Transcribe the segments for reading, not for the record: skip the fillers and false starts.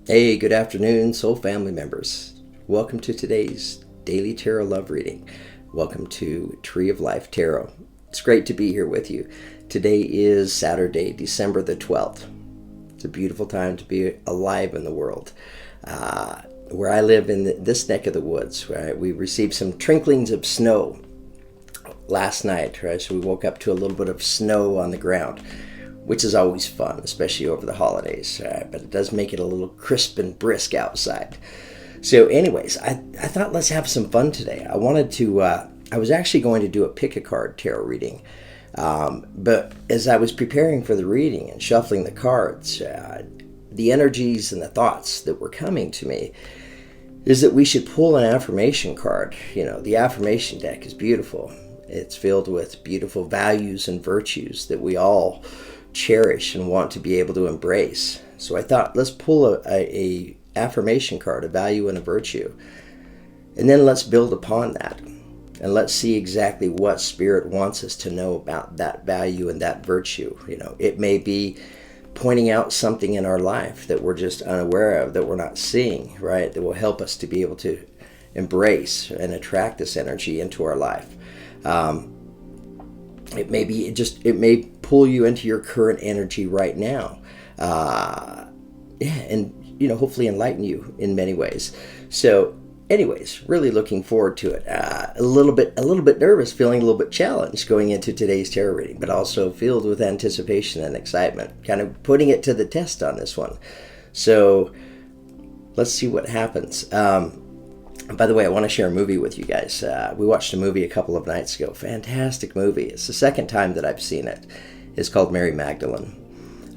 Hey, good afternoon, soul family members. Welcome to today's daily tarot love reading. Welcome to Tree of Life Tarot. It's great to be here with you. Today is Saturday, December the 12th. It's a beautiful time to be alive in the world. Where I live in this neck of the woods, right, we received some trinklings of snow last night, right? So we woke up to a little bit of snow on the ground, which is always fun, especially over the holidays. But it does make it a little crisp and brisk outside. So anyways, I thought let's have some fun today. I was actually going to do a pick-a-card tarot reading. But as I was preparing for the reading and shuffling the cards, the energies and the thoughts that were coming to me is that we should pull an affirmation card. You know, the affirmation deck is beautiful. It's filled with beautiful values and virtues that we all cherish and want to be able to embrace. So I thought, let's pull a affirmation card, a value and a virtue, and then let's build upon that, and let's see exactly what Spirit wants us to know about that value and that virtue. You know, it may be pointing out something in our life that we're just unaware of, that we're not seeing, right, that will help us to be able to embrace and attract this energy into our life. It may pull you into your current energy right now, and hopefully enlighten you in many ways. So, anyways, really looking forward to it. A little bit nervous, feeling a little bit challenged going into today's tarot reading, but also filled with anticipation and excitement. Kind of putting it to the test on this one. So, let's see what happens. By the way, I want to share a movie with you guys. We watched a movie a couple of nights ago. Fantastic movie. It's the second time that I've seen it. It's called Mary Magdalene.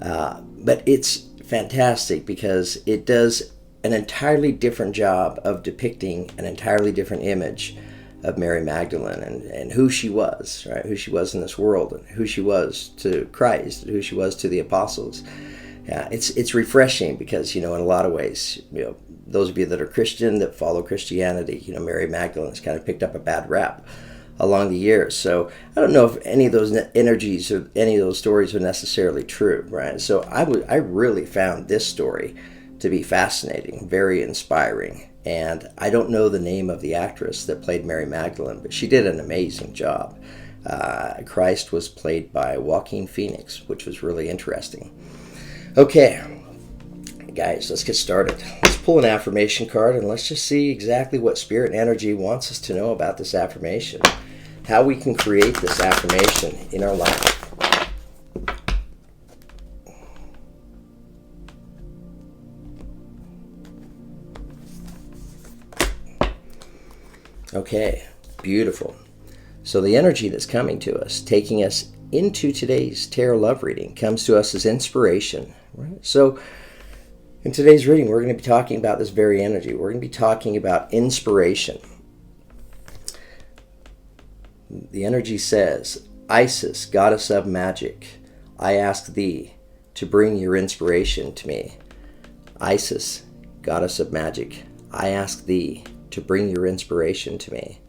But it's fantastic because it does an entirely different job of depicting an entirely different image of Mary Magdalene and who she was, right? Who she was in this world, and who she was to Christ, and who she was to the apostles. It's refreshing because, in a lot of ways, those of you that are Christian, that follow Christianity, Mary Magdalene has kind of picked up a bad rap along the years. So I don't know if any of those energies or any of those stories are necessarily true, right? So I really found this story to be fascinating, very inspiring. And I don't know the name of the actress that played Mary Magdalene, but she did an amazing job. Christ was played by Joaquin Phoenix, which was really interesting. Okay, guys, let's get started. Let's pull an affirmation card and let's just see exactly what Spirit and Energy wants us to know about this affirmation. How we can create this affirmation in our life. Okay, beautiful. So the energy that's coming to us, taking us into today's tarot love reading, comes to us as inspiration. Right? So in today's reading, we're going to be talking about this very energy. We're going to be talking about inspiration. The energy says, Isis, goddess of magic, I ask thee to bring your inspiration to me. Isis, goddess of magic, I ask thee to bring your inspiration to me.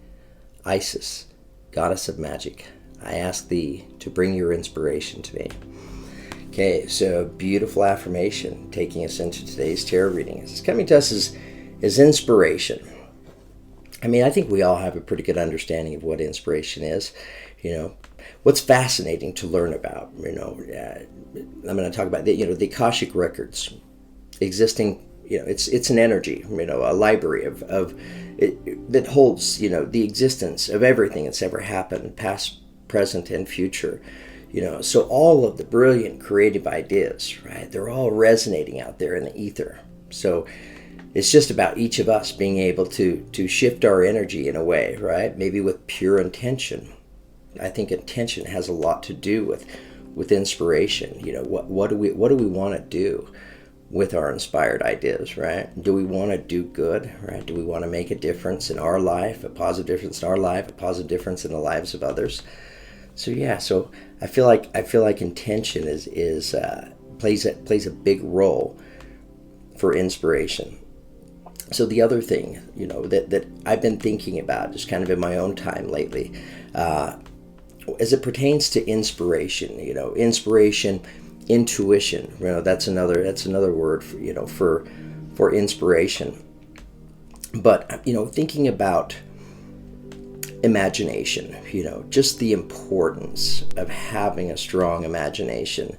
Isis, goddess of magic, I ask thee to bring your inspiration to me. Okay, so beautiful affirmation taking us into today's tarot reading. It's coming to us as inspiration. I mean, I think we all have a pretty good understanding of what inspiration is. What's fascinating to learn about. I'm going to talk about the Akashic records existing. It's an energy. A library of it that holds the existence of everything that's ever happened, past, present, and future. So all of the brilliant creative ideas, right, they're all resonating out there in the ether. So it's just about each of us being able to shift our energy in a way, right, maybe with pure intention. I think intention has a lot to do with inspiration. What do we want to do with our inspired ideas, right? Do we want to do good, right? Do we want to make a difference in our life, a positive difference in our life, a positive difference in the lives of others? So I feel like intention plays a big role for inspiration. So the other thing, that I've been thinking about just kind of in my own time lately, as it pertains to inspiration, inspiration intuition. That's another word for inspiration. But thinking about imagination, just the importance of having a strong imagination,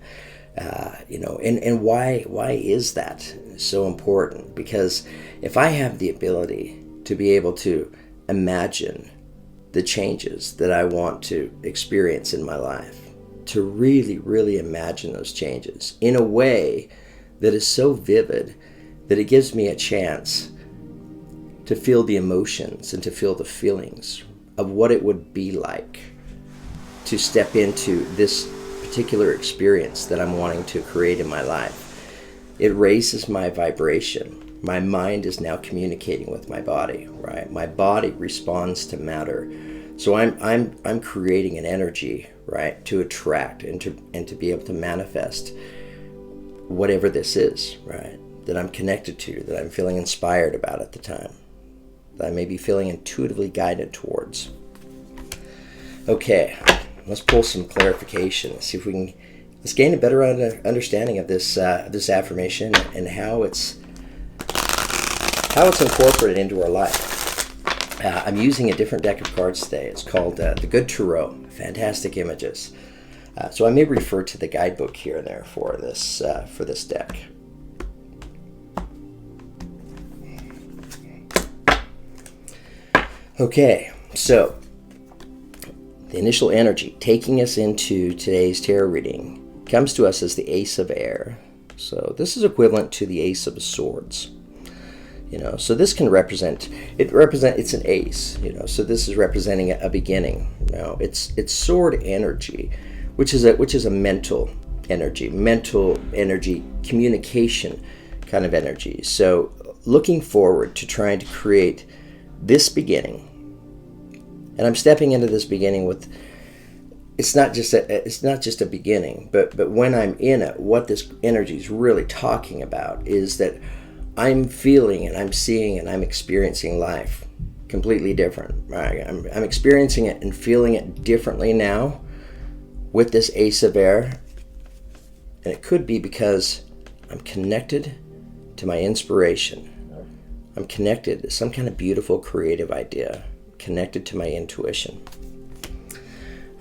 and why is that so important? Because if I have the ability to be able to imagine the changes that I want to experience in my life, to really, really imagine those changes in a way that is so vivid that it gives me a chance to feel the emotions and to feel the feelings of what it would be like to step into this particular experience that I'm wanting to create in my life. It raises my vibration. My mind is now communicating with my body, right? My body responds to matter. So I'm creating an energy, right, to attract and to be able to manifest whatever this is, right, that I'm connected to, that I'm feeling inspired about at the time, that I may be feeling intuitively guided towards. Okay, let's pull some clarification. See if we can let's gain a better understanding of this affirmation and how it's incorporated into our life. I'm using a different deck of cards today. It's called the Good Tarot. Fantastic images. So I may refer to the guidebook here and there for this deck. Okay, so the initial energy taking us into today's tarot reading comes to us as the Ace of Air. So this is equivalent to the Ace of Swords. So this can represent, it's an ace, so this is representing a beginning. It's sword energy, which is a mental energy, communication kind of energy. So looking forward to trying to create this beginning. And I'm stepping into this beginning with, it's not just a beginning, but when I'm in it, what this energy is really talking about is that I'm feeling and I'm seeing and I'm experiencing life completely different. Right? I'm experiencing it and feeling it differently now with this Ace of Air. And it could be because I'm connected to my inspiration. I'm connected to some kind of beautiful creative idea, connected to my intuition.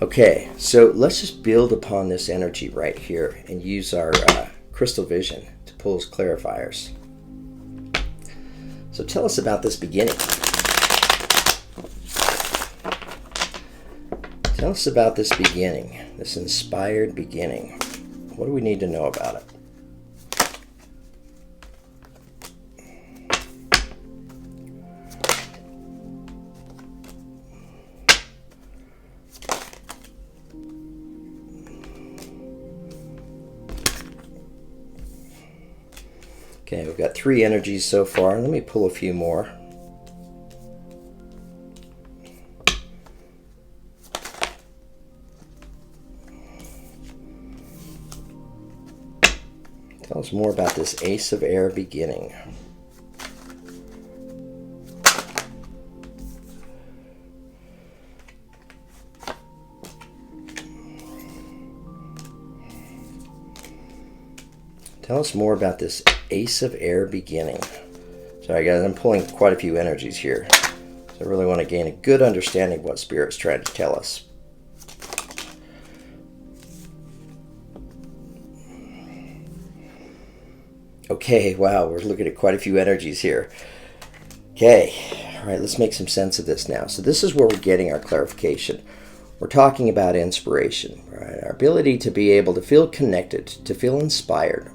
Okay, so let's just build upon this energy right here and use our crystal vision to pull as clarifiers. So tell us about this beginning. Tell us about this beginning, this inspired beginning. What do we need to know about it? Okay, we've got 3 energies so far. Let me pull a few more. Tell us more about this Ace of Air beginning. Tell us more about this Ace of Air beginning. Sorry guys, I'm pulling quite a few energies here. So I really want to gain a good understanding of what Spirit's trying to tell us. Okay, wow, we're looking at quite a few energies here. Okay, all right, let's make some sense of this now. So this is where we're getting our clarification. We're talking about inspiration, right? Our ability to be able to feel connected, to feel inspired.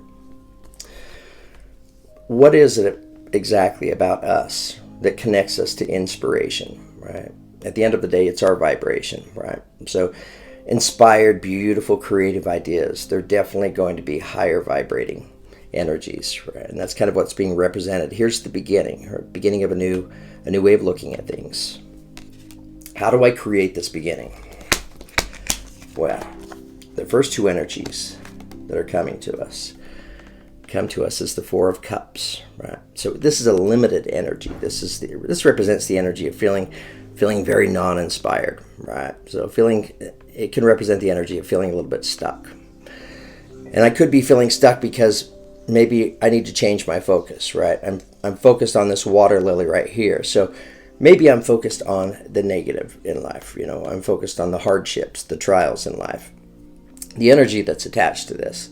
What is it exactly about us that connects us to inspiration, right? At the end of the day, it's our vibration, right? So inspired, beautiful, creative ideas, they're definitely going to be higher vibrating energies, right? And that's kind of what's being represented. Here's the beginning, or beginning of a new way of looking at things. How do I create this beginning? Well, the first 2 energies that are coming to us come to us as the 4 of Cups, right? So this is a limited energy. This represents the energy of feeling very non-inspired, right? So it can represent the energy of feeling a little bit stuck. And I could be feeling stuck because maybe I need to change my focus, right? I'm focused on this water lily right here. So maybe I'm focused on the negative in life. I'm focused on the hardships, the trials in life. The energy that's attached to this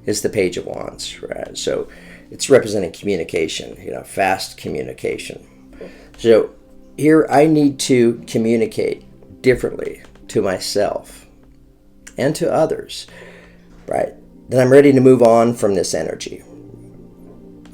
is the Page of Wands, right? So it's representing communication, fast communication. So here I need to communicate differently to myself and to others, right? Then I'm ready to move on from this energy.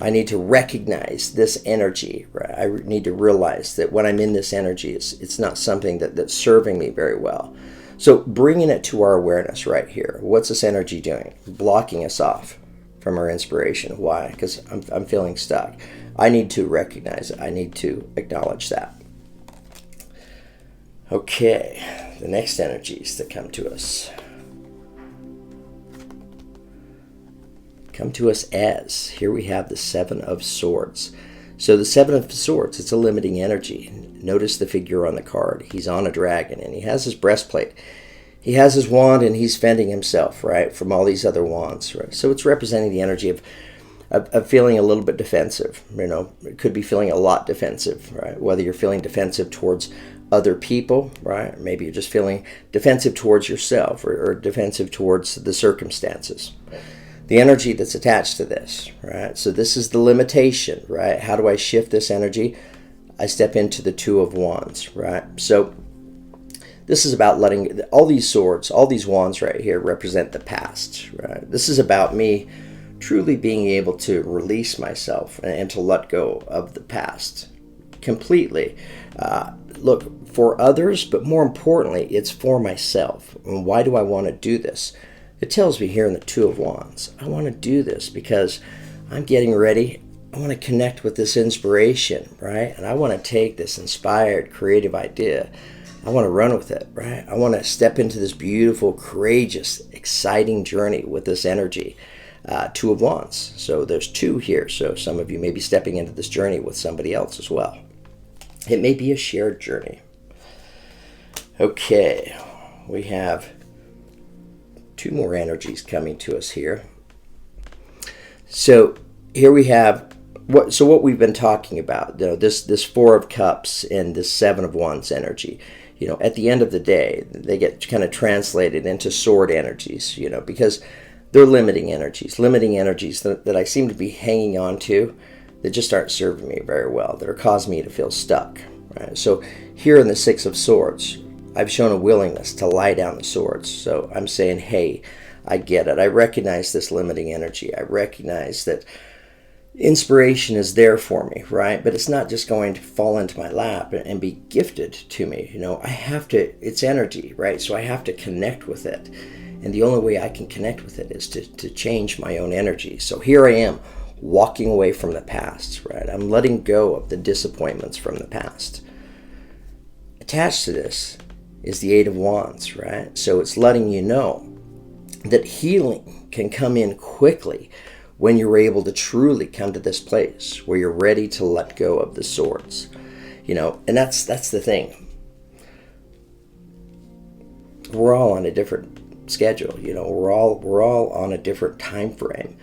I need to recognize this energy, right? I need to realize that when I'm in this energy, it's not something that's serving me very well. So bringing it to our awareness right here. What's this energy doing? Blocking us off from our inspiration. Why? Because I'm feeling stuck. I need to recognize it. I need to acknowledge that. Okay, the next energies that come to us. Come to us as, here we have the Seven of Swords. So the Seven of Swords, it's a limiting energy. Notice the figure on the card. He's on a dragon and he has his breastplate. He has his wand and he's fending himself, right, from all these other wands, right? So it's representing the energy of feeling a little bit defensive, It could be feeling a lot defensive, right? Whether you're feeling defensive towards other people, right? Maybe you're just feeling defensive towards yourself or defensive towards the circumstances. The energy that's attached to this, right? So this is the limitation, right? How do I shift this energy? I step into the Two of Wands, right? So this is about letting all these swords, all these wands right here represent the past, right? This is about me truly being able to release myself and to let go of the past completely. Look, for others, but more importantly, it's for myself. And why do I want to do this? It tells me here in the Two of Wands, I want to do this because I'm getting ready. I want to connect with this inspiration, right? And I want to take this inspired, creative idea. I want to run with it, right? I want to step into this beautiful, courageous, exciting journey with this energy. Two of Wands. So there's two here. So some of you may be stepping into this journey with somebody else as well. It may be a shared journey. Okay, we have two more energies coming to us here. So here we have what we've been talking about. This Four of Cups and this Seven of Wands energy. At the end of the day, they get kind of translated into sword energies. Because they're limiting energies that I seem to be hanging on to that just aren't serving me very well, that are causing me to feel stuck. Right? So here in the Six of Swords, I've shown a willingness to lie down the swords. So I'm saying, hey, I get it. I recognize this limiting energy. I recognize that inspiration is there for me, right? But it's not just going to fall into my lap and be gifted to me. I have to, it's energy, right? So I have to connect with it. And the only way I can connect with it is to change my own energy. So here I am, walking away from the past, right? I'm letting go of the disappointments from the past. Attached to this is the Eight of Wands, right? So it's letting you know that healing can come in quickly when you're able to truly come to this place where you're ready to let go of the swords. And that's the thing. We're all on a different schedule, we're all on a different time frame.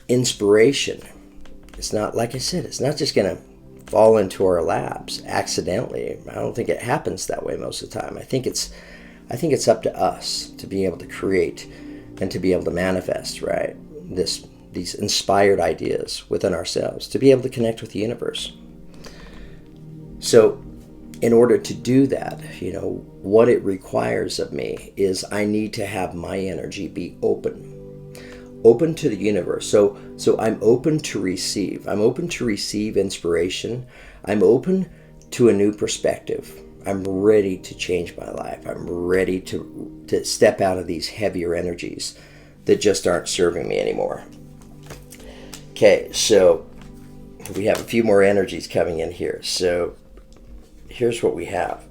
Inspiration, it's not, like I said, it's not just going to fall into our laps accidentally. I don't think it happens that way most of the time. I think it's up to us to be able to create and to be able to manifest, right? These inspired ideas within ourselves, to be able to connect with the universe. So in order to do that, what it requires of me is I need to have my energy be open to the universe. So I'm open to receive. I'm open to receive inspiration. I'm open to a new perspective. I'm ready to change my life. I'm ready to step out of these heavier energies that just aren't serving me anymore. Okay, so we have a few more energies coming in here. So here's what we have.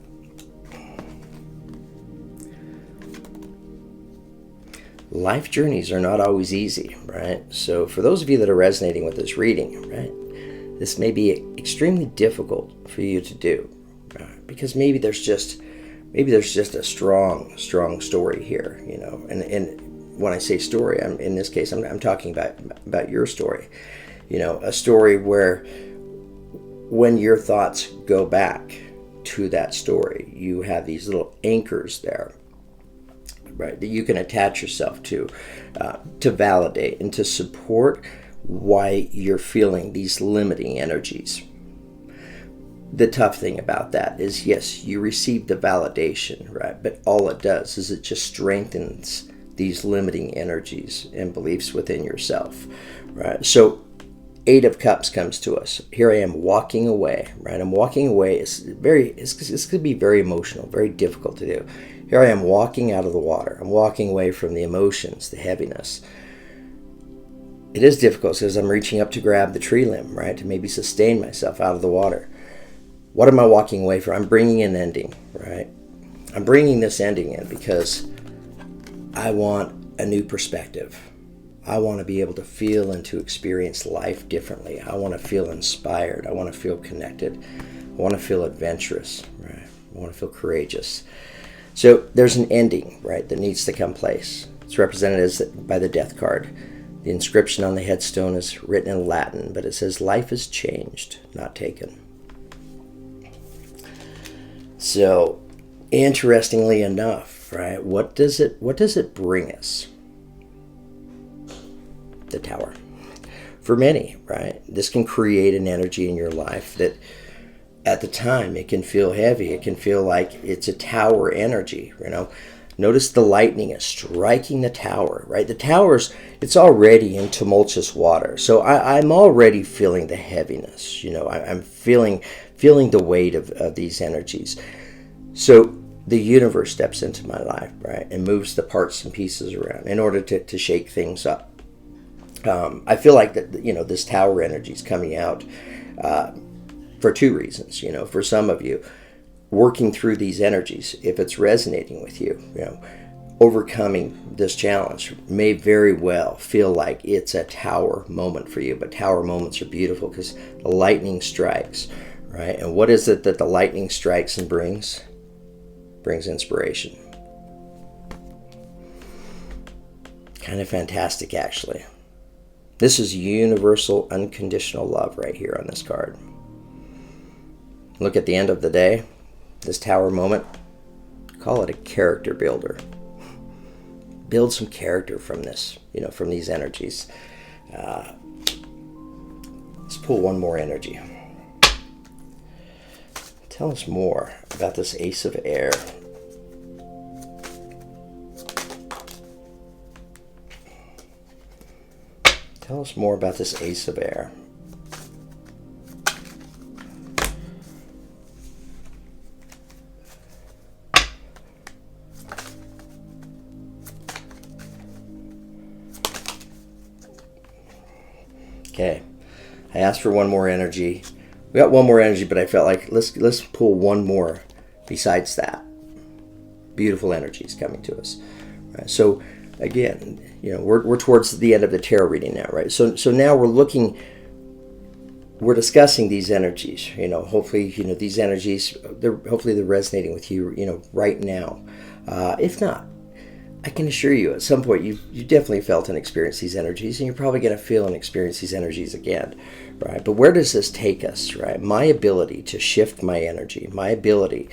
Life journeys are not always easy, right? So for those of you that are resonating with this reading, right, this may be extremely difficult for you to do, because maybe there's just a strong story here, and when I say story, in this case, I'm talking about your story. A story where when your thoughts go back to that story, you have these little anchors there, right, that you can attach yourself to validate and to support why you're feeling these limiting energies. The tough thing about that is, yes, you receive the validation, right? But all it does is it just strengthens these limiting energies and beliefs within yourself, right? So 8 of Cups comes to us. Here I am walking away, right? I'm walking away. It's going to be very emotional, very difficult to do. Here I am walking out of the water. I'm walking away from the emotions, the heaviness. It is difficult because I'm reaching up to grab the tree limb, right? To maybe sustain myself out of the water. What am I walking away from? I'm bringing an ending, right? I'm bringing this ending in because I want a new perspective. I want to be able to feel and to experience life differently. I want to feel inspired. I want to feel connected. I want to feel adventurous, right? I want to feel courageous. So there's an ending, right, that needs to come place. It's represented by the Death card. The inscription on the headstone is written in Latin, but it says, "Life is changed, not taken." So, interestingly enough, right, what does it bring us? The Tower. For many, right, this can create an energy in your life that at the time it can feel heavy. It can feel like it's a tower energy, Notice the lightning is striking the tower, right? The tower's, it's already in tumultuous water. So I'm already feeling the heaviness, I'm feeling the weight of these energies. So the universe steps into my life, right, and moves the parts and pieces around in order to shake things up. I feel like that, this tower energy is coming out for 2 reasons. For some of you, working through these energies, if it's resonating with you, overcoming this challenge may very well feel like it's a tower moment for you. But tower moments are beautiful because the lightning strikes, right? And what is it that the lightning strikes and brings? Brings inspiration. Kind of fantastic, actually. This is universal, unconditional love right here on this card. Look, at the end of the day, this tower moment, call it a character builder. Build some character from this, from these energies. Let's pull one more energy. Tell us more about this Ace of Air. Tell us more about this Ace of Air. Okay, I asked for one more energy. We got one more energy, but I felt like let's pull one more besides that. Beautiful energies coming to us. Right? So again, we're towards the end of the tarot reading now, right? So now we're discussing these energies. Hopefully, these energies, hopefully they're resonating with you, right now. If not, I can assure you at some point you definitely felt and experienced these energies, and you're probably going to feel and experience these energies again, right? But where does this take us, right? My ability to shift my energy, my ability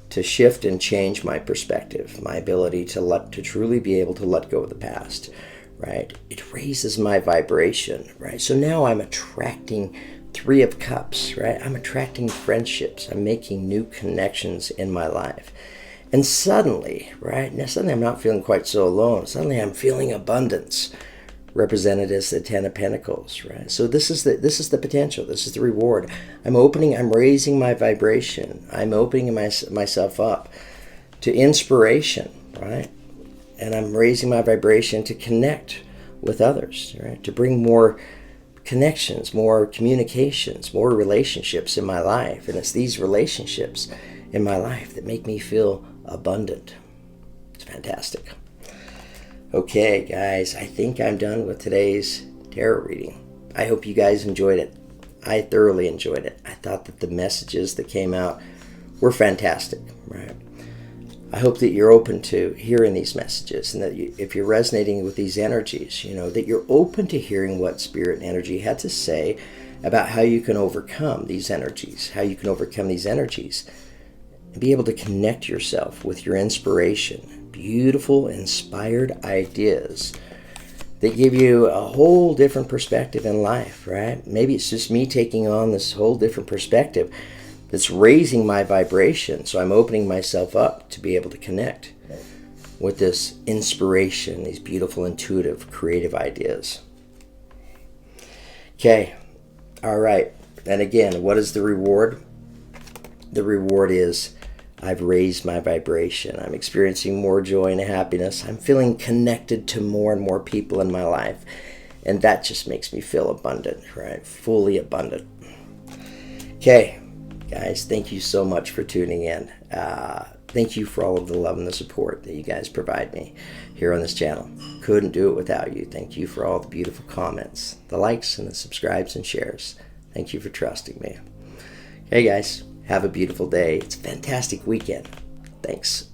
to shift and change my perspective, my ability to truly be able to let go of the past, right? It raises my vibration, right? So now I'm attracting 3 of Cups, right? I'm attracting friendships. I'm making new connections in my life. And suddenly, right? Now suddenly I'm not feeling quite so alone. Suddenly I'm feeling abundance, represented as the 10 of Pentacles, right? So this is the potential. This is the reward. I'm raising my vibration. I'm opening myself up to inspiration, right? And I'm raising my vibration to connect with others, right? To bring more connections, more communications, more relationships in my life. And it's these relationships in my life that make me feel abundant. It's fantastic. Okay, guys, I think I'm done with today's tarot reading. I hope you guys enjoyed it. I thoroughly enjoyed it. I thought that the messages that came out were fantastic, right? I hope that you're open to hearing these messages, and that if you're resonating with these energies, that you're open to hearing what Spirit and Energy had to say about how you can overcome these energies, and be able to connect yourself with your inspiration, beautiful, inspired ideas that give you a whole different perspective in life, right? Maybe it's just me taking on this whole different perspective that's raising my vibration. So I'm opening myself up to be able to connect with this inspiration, these beautiful, intuitive, creative ideas. Okay. All right. And again, what is the reward? The reward is I've raised my vibration. I'm experiencing more joy and happiness. I'm feeling connected to more and more people in my life. And that just makes me feel abundant, right? Fully abundant. Okay. Guys, thank you so much for tuning in. Thank you for all of the love and the support that you guys provide me here on this channel. Couldn't do it without you. Thank you for all the beautiful comments, the likes, and the subscribes and shares. Thank you for trusting me. Hey guys, have a beautiful day. It's a fantastic weekend. Thanks.